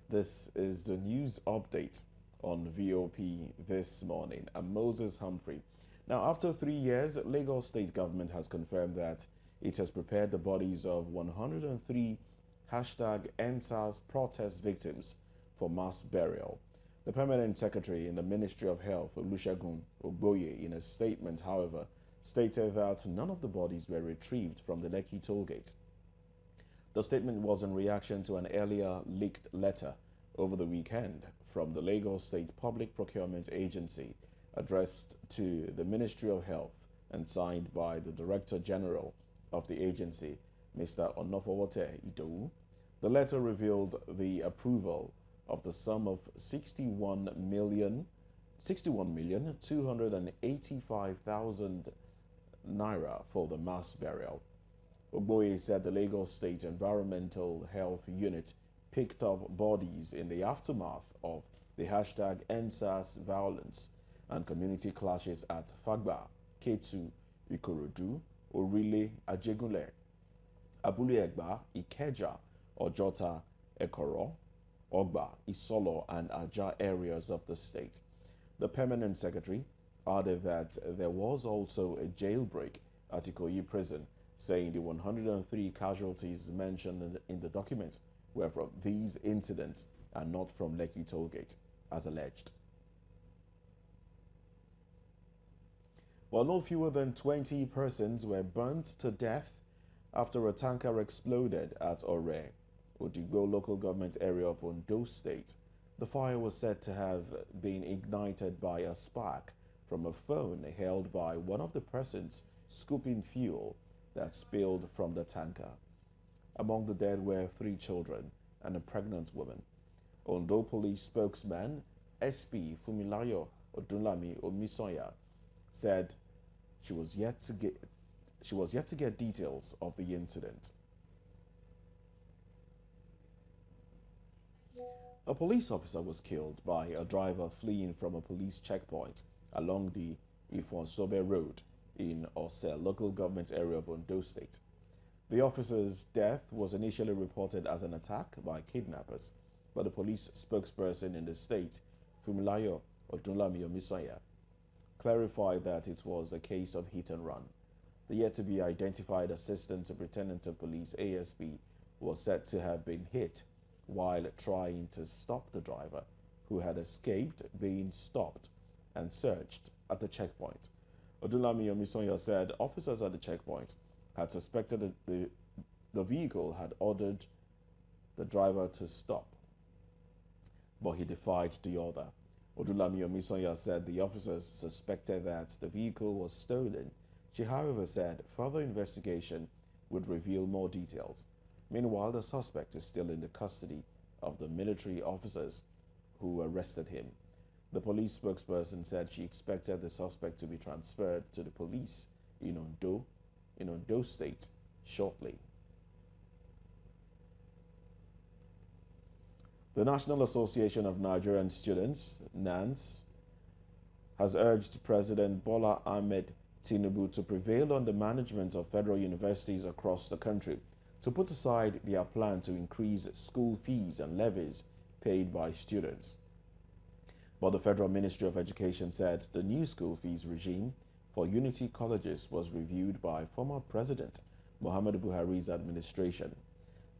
This is the news update on VOP this morning. I'm Moses Humphrey. Now, after 3 years, Lagos State Government has confirmed that it has prepared the bodies of 103 #EndSARS protest victims for mass burial. The Permanent Secretary in the Ministry of Health, Olusegun Ogboye, in a statement, however, stated that none of the bodies were retrieved from the Lekki tollgate. The statement was in reaction to an earlier leaked letter over the weekend from the Lagos State Public Procurement Agency addressed to the Ministry of Health and signed by the Director General of the agency, Mr. Onofowote Idowu. The letter revealed the approval of the sum of 61,285,000 naira for the mass burial. Ogboye said the Lagos State Environmental Health Unit picked up bodies in the aftermath of the #EndSARS violence and community clashes at Fagba, Ketu, Ikorodu, Orile, Ajegunle, Abule Egba, Ikeja, Ojota, Ekoro, Ogba, Isolo, and Aja areas of the state. The Permanent Secretary added that there was also a jailbreak at Ikoyi prison, saying the 103 casualties mentioned in the document were from these incidents and not from Lekki tollgate, as alleged. Well, no fewer than 20 persons were burnt to death after a tanker exploded at Ore, Odigbo local government area of Ondo State. The fire was said to have been ignited by a spark from a phone held by one of the persons scooping fuel that spilled from the tanker. Among the dead were 3 children and a pregnant woman. Ondo Police spokesman SP Fumilayo Odunlami Omisoya said she was yet to get details of the incident. A police officer was killed by a driver fleeing from a police checkpoint along the Ifonsobe Road in Ose local government area of Ondo State. The officer's death was initially reported as an attack by kidnappers, but the police spokesperson in the state, Fumilayo Odunlami Omisoya, clarified that it was a case of hit and run. The yet-to-be-identified Assistant Superintendent of Police, ASP, was said to have been hit while trying to stop the driver, who had escaped being stopped and searched at the checkpoint. Odunlami Omisoya said officers at the checkpoint had suspected that the vehicle had ordered the driver to stop, but he defied the order. Odunlami Omisoya said the officers suspected that the vehicle was stolen. She, however, said further investigation would reveal more details. Meanwhile, the suspect is still in the custody of the military officers who arrested him. The police spokesperson said she expected the suspect to be transferred to the police in Ondo State shortly. The National Association of Nigerian Students, NANS, has urged President Bola Ahmed Tinubu to prevail on the management of federal universities across the country to put aside their plan to increase school fees and levies paid by students. But the Federal Ministry of Education said the new school fees regime for unity colleges was reviewed by former President Muhammadu Buhari's administration.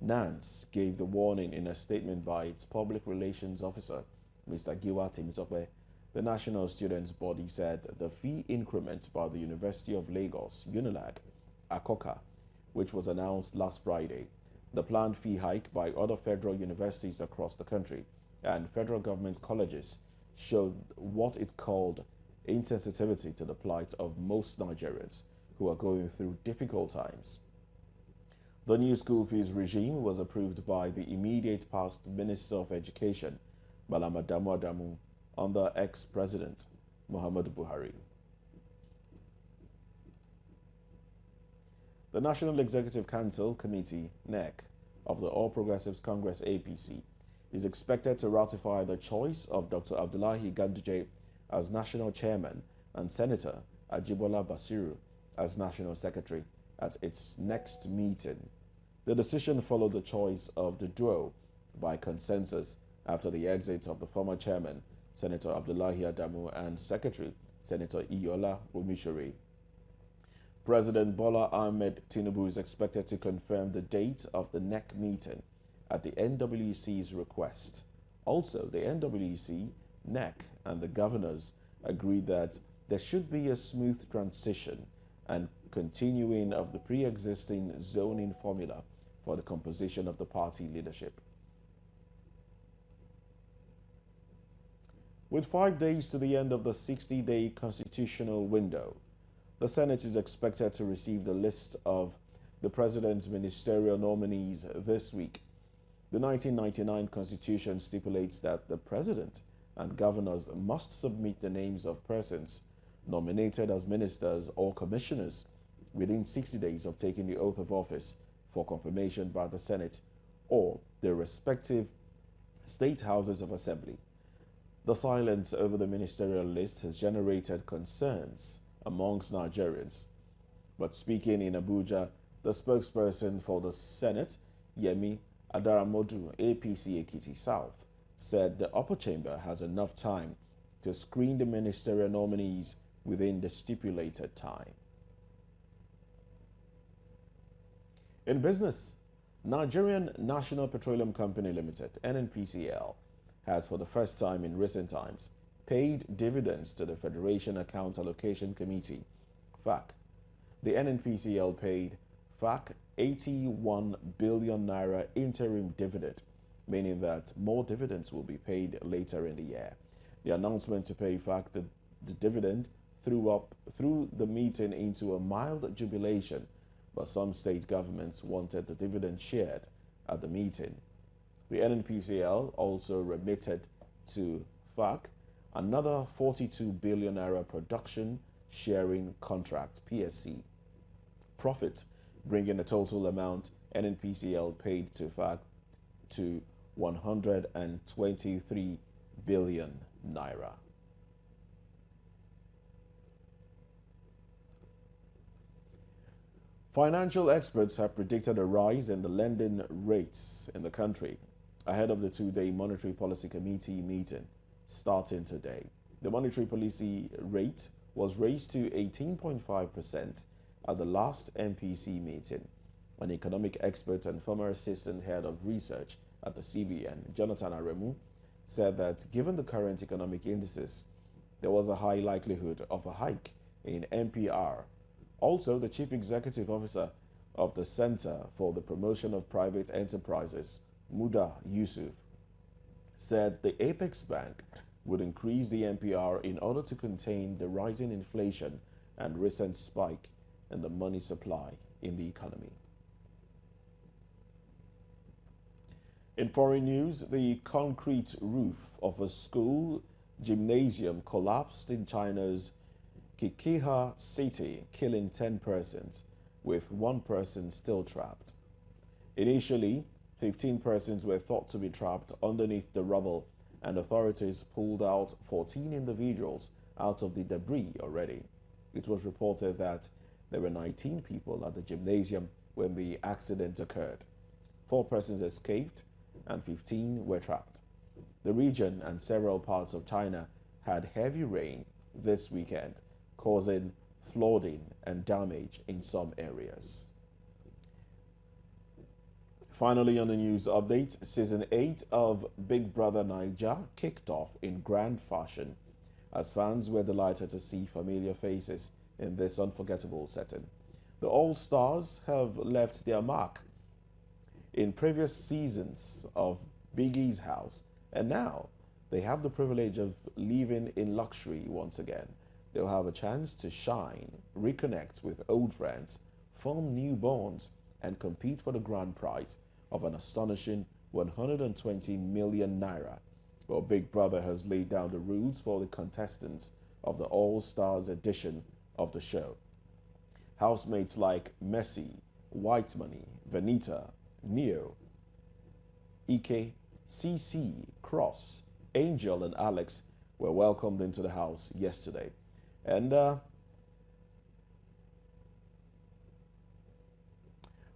NANS gave the warning in a statement by its public relations officer, Mr. Giwa Temitope. The National Students' Body said the fee increment by the University of Lagos, UNILAG, ACOCA, which was announced last Friday, the planned fee hike by other federal universities across the country and federal government colleges showed what it called insensitivity to the plight of most Nigerians who are going through difficult times. The new school fees regime was approved by the immediate past Minister of Education, Malama Adamu Adamu, under ex-President Muhammadu Buhari. The National Executive Council Committee, NEC, of the All Progressives Congress APC is expected to ratify the choice of Dr. Abdullahi Ganduje as National Chairman and Senator Ajibola Basiru as National Secretary at its next meeting. The decision followed the choice of the duo by consensus after the exit of the former chairman, Senator Abdullahi Adamu, and Secretary, Senator Iyola Omishore. President Bola Ahmed Tinubu is expected to confirm the date of the NEC meeting at the NWC's request. Also, the NWC, NEC, and the governors agreed that there should be a smooth transition and continuing of the pre-existing zoning formula for the composition of the party leadership. With 5 days to the end of the 60-day constitutional window, the Senate is expected to receive the list of the president's ministerial nominees this week. The 1999 Constitution stipulates that the president and governors must submit the names of persons nominated as ministers or commissioners within 60 days of taking the oath of office for confirmation by the Senate or their respective state houses of assembly. The silence over the ministerial list has generated concerns amongst Nigerians. But speaking in Abuja, the spokesperson for the Senate, Yemi Adaramodu, APC Ekiti South, said the upper chamber has enough time to screen the ministerial nominees within the stipulated time. In business, Nigerian National Petroleum Company Limited, NNPCL, has for the first time in recent times paid dividends to the Federation Account Allocation Committee, FAC. The NNPCL paid FAC 81 billion naira interim dividend, meaning that more dividends will be paid later in the year. The announcement to pay FAC the dividend threw the meeting into a mild jubilation, but some state governments wanted the dividend shared at the meeting. The NNPCL also remitted to FAC another 42 billion naira production sharing contract, PSC, profit, bringing the total amount NNPCL paid to FAC to 123 billion naira. Financial experts have predicted a rise in the lending rates in the country ahead of the two-day Monetary Policy Committee meeting starting today. The monetary policy rate was raised to 18.5% at the last MPC meeting. An economic expert and former assistant head of research at the CBN, Jonathan Aremu, said that given the current economic indices, there was a high likelihood of a hike in MPR. Also, the chief executive officer of the Center for the Promotion of Private Enterprises, Muda Yusuf, said the Apex Bank would increase the MPR in order to contain the rising inflation and recent spike in the money supply in the economy. In foreign news, the concrete roof of a school gymnasium collapsed in China's Qiqihua city, killing 10 persons, with 1 person still trapped. Initially, 15 persons were thought to be trapped underneath the rubble, and authorities pulled out 14 individuals out of the debris already. It was reported that there were 19 people at the gymnasium when the accident occurred. 4 persons escaped and 15 were trapped. The region and several parts of China had heavy rain this weekend, causing flooding and damage in some areas. Finally, on the news update, Season 8 of BBNaija kicked off in grand fashion as fans were delighted to see familiar faces in this unforgettable setting. The All-Stars have left their mark in previous seasons of Biggie's house, and now they have the privilege of living in luxury once again. They'll have a chance to shine, reconnect with old friends, form new bonds, and compete for the grand prize of an astonishing 120 million naira. Well, Big Brother has laid down the rules for the contestants of the All-Stars edition of the show. Housemates like Messi, White Money, Venita, Neo, Ike, CC, Cross, Angel, and Alex were welcomed into the house yesterday. And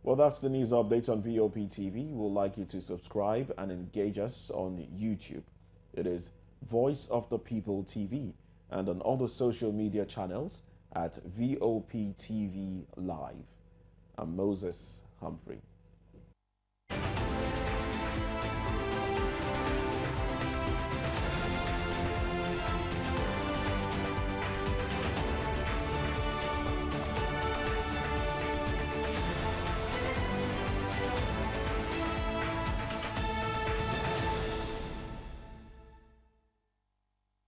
Well, that's the news update on VOP TV. We'd like you to subscribe and engage us on YouTube. It is Voice of the People TV, and on all the social media channels at VOP TV Live. I'm Moses Humphrey.